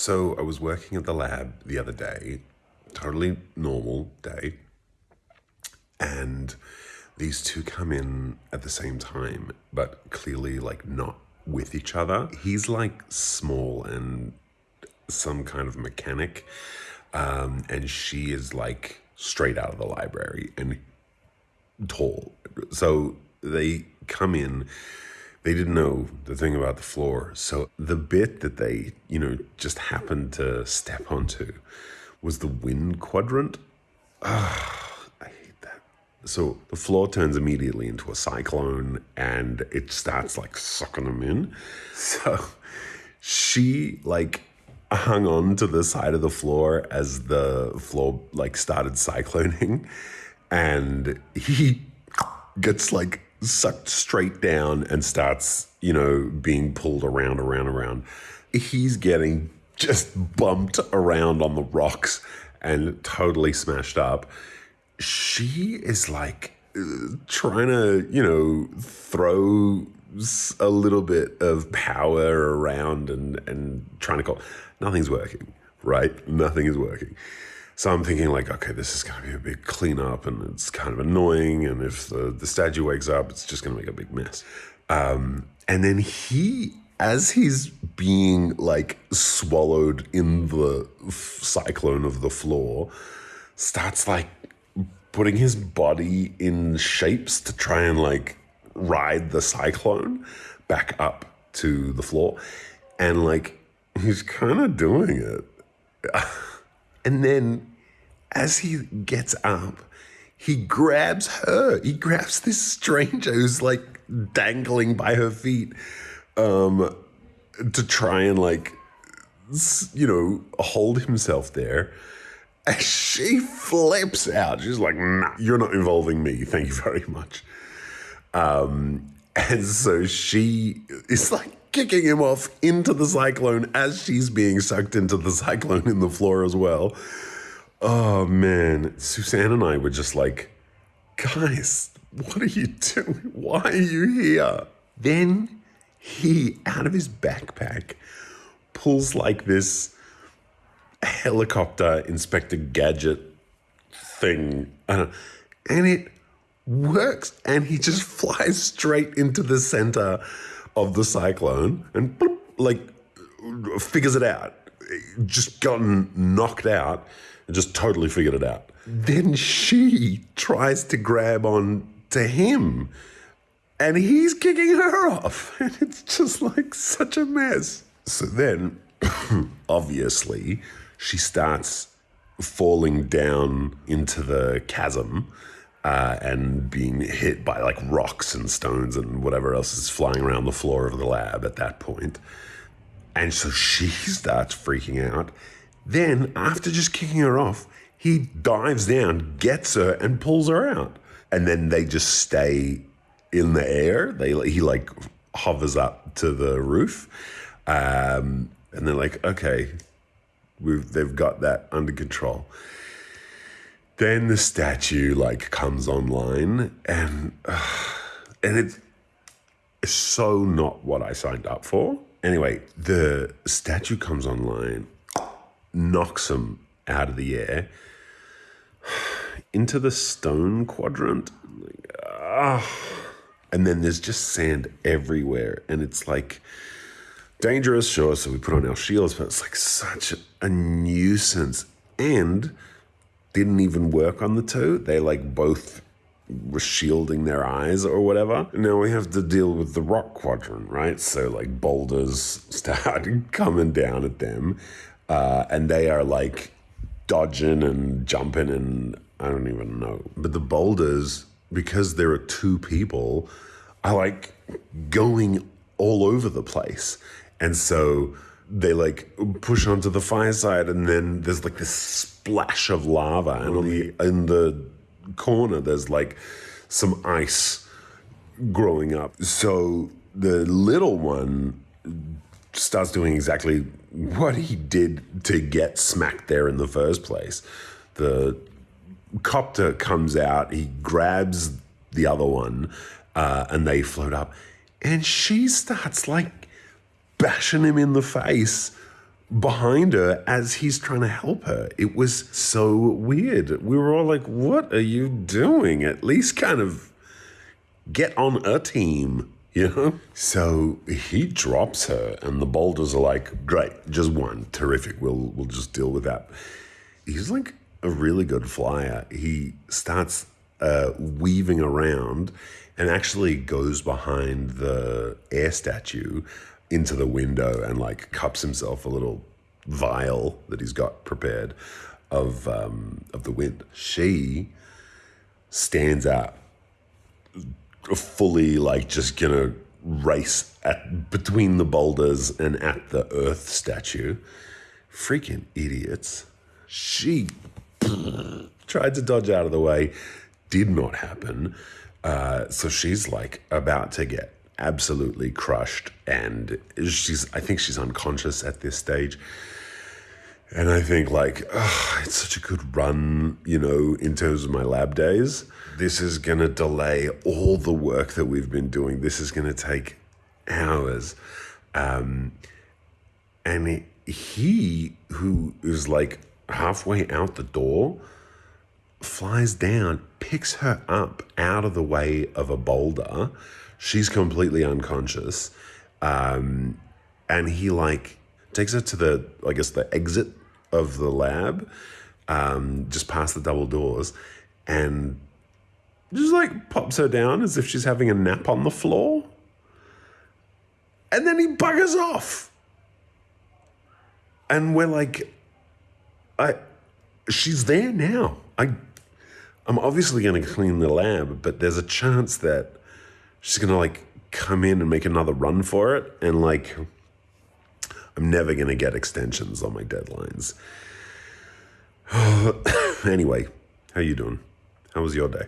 So I was working at the lab the other day, totally normal day, and these two come in at the same time, but clearly like not with each other. He's like small and some kind of mechanic, and she is like straight out of the library and tall. So they come in. They didn't know the thing about the floor. So the bit that they, just happened to step onto was the wind quadrant. I hate that. So the floor turns immediately into a cyclone and it starts like sucking them in. So she like hung on to the side of the floor as the floor like started cycloning, and he gets like sucked straight down and starts, being pulled around. He's getting just bumped around on the rocks and totally smashed up. She is like trying to, throw a little bit of power around and trying to call. Nothing's working, right? Nothing is working. So I'm thinking like, okay, this is going to be a big cleanup and it's kind of annoying. And if the statue wakes up, it's just going to make a big mess. And then as he's being like swallowed in the cyclone of the floor, starts like putting his body in shapes to try and like ride the cyclone back up to the floor. And like, he's kind of doing it. And then as he gets up, he grabs her. He grabs this stranger who's like dangling by her feet to try and like, hold himself there. And she flips out. She's like, nah, you're not involving me. Thank you very much. And so she is like kicking him off into the cyclone as she's being sucked into the cyclone in the floor as well. Oh, man. Suzanne and I were just like, guys, what are you doing? Why are you here? Then he, out of his backpack, pulls like this helicopter Inspector Gadget thing. And it works. And he just flies straight into the center of the cyclone and bloop, like figures it out. Just gotten knocked out and just totally figured it out. Then she tries to grab on to him and he's kicking her off. And it's just like such a mess. So then, obviously, she starts falling down into the chasm and being hit by like rocks and stones and whatever else is flying around the floor of the lab at that point. And so she starts freaking out. Then, after just kicking her off, he dives down, gets her, and pulls her out. And then they just stay in the air. He like hovers up to the roof. And they're like, okay, they've got that under control. Then the statue like comes online and it's so not what I signed up for. Anyway, the statue comes online, knocks him out of the air into the stone quadrant. And then there's just sand everywhere. And it's like dangerous, sure. So we put on our shields, but it's like such a nuisance. And didn't even work on the two. They like both were shielding their eyes or whatever. Now we have to deal with the rock quadrant, right? So like boulders start coming down at them. And they are like dodging and jumping and I don't even know. But the boulders, because there are two people, are like going all over the place. And so they like push onto the fireside and then there's like this splash of lava. And in the corner, there's like some ice growing up. So the little one starts doing exactly what he did to get smacked there in the first place. The copter comes out, he grabs the other one, and they float up. And she starts like bashing him in the face behind her as he's trying to help her. It was so weird. We were all like, what are you doing? At least kind of get on a team, you know? So he drops her and the boulders are like, great, just one, terrific. We'll just deal with that. He's like a really good flyer. He starts weaving around and actually goes behind the air statue into the window and like cups himself a little vial that he's got prepared of the wind. She stands up, fully like just gonna race between the boulders and at the earth statue. Freaking idiots. She tried to dodge out of the way, did not happen. So she's like about to get absolutely crushed, and I think she's unconscious at this stage. And I think like, it's such a good run, you know, in terms of my lab days. This is going to delay all the work that we've been doing. This is going to take hours. And he, who is like halfway out the door, flies down, picks her up out of the way of a boulder. She's completely unconscious. And he like takes her to the exit of the lab, just past the double doors, and just like pops her down as if she's having a nap on the floor. And then he buggers off. And we're like, she's there now. I'm obviously going to clean the lab, but there's a chance that she's going to like come in and make another run for it. And like, I'm never going to get extensions on my deadlines. Anyway, how you doing? How was your day?